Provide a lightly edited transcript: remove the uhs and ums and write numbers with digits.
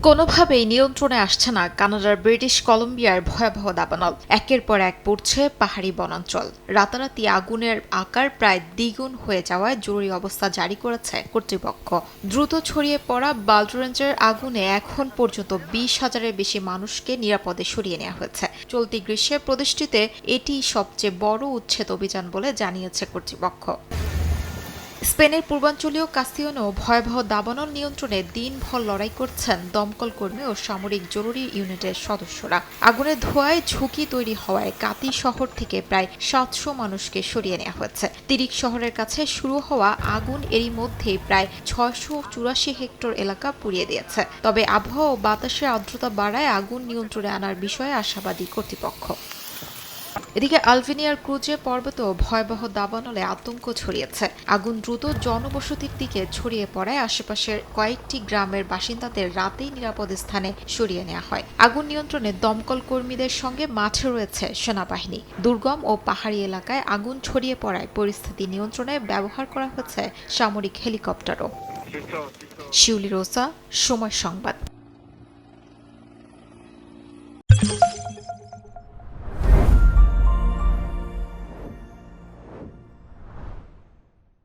কোনোভাবেই নিয়ন্ত্রণে আসছে না কানাডার ব্রিটিশ কলম্বিয়ার ভয়াবহ দাবানল। একের পর এক পড়ছে পাহাড়ি বনাঞ্চল। রাতারাতি আগুনের আকার প্রায় দ্বিগুণ হয়ে যাওয়ায় জরুরি অবস্থা জারি করেছে কর্তৃপক্ষ। দ্রুত ছড়িয়ে পড়া বাল্ডরেঞ্জের আগুনে এখন পর্যন্ত 20,000-এর বেশি মানুষকে নিরাপদে সরিয়ে নেওয়া হয়েছে। চলতি গ্রীষ্মে প্রদেশটিতে এটি সবচেয়ে বড় উচ্ছেদ অভিযান বলে জানিয়েছে কর্তৃপক্ষ। স্পেনের পূর্বাঞ্চলীয় কাস্তিয়নেও ভয়াবহ দাবানল নিয়ন্ত্রণে দিনভর লড়াই করছেন দমকল কর্মী ও সামরিক জরুরি ইউনিটের সদস্যরা। আগুনের ধোঁয়ায় ঝুঁকি তৈরি হওয়ায় কাতি শহর থেকে প্রায় 700 মানুষকে সরিয়ে নেওয়া হয়েছে। তিরিক শহরের কাছে শুরু হওয়া আগুন এরই মধ্যেই প্রায় 684 হেক্টর এলাকা পুড়িয়ে দিয়েছে। তবে আবহাওয়া ও বাতাসের আর্দ্রতা বাড়ায় আগুন নিয়ন্ত্রণে আনার বিষয়ে আশাবাদী কর্তৃপক্ষ। এদিকে আলবেনিয়ার ক্রুজে পর্বতেও ভয়াবহ দাবানলে আতঙ্ক ছড়িয়েছে। আগুন দ্রুত জনবসতির দিকে ছড়িয়ে পড়ায় আশেপাশের কয়েকটি গ্রামের বাসিন্দাদের রাতেই নিরাপদ স্থানে সরিয়ে নেওয়া হয়। আগুন নিয়ন্ত্রণে দমকল কর্মীদের সঙ্গে মাঠে রয়েছে সেনাবাহিনী। দুর্গম ও পাহাড়ি এলাকায় আগুন ছড়িয়ে পড়ায় পরিস্থিতি নিয়ন্ত্রণে ব্যবহার করা হচ্ছে সামরিক হেলিকপ্টারও। শিউলি রোসা, সময় সংবাদ।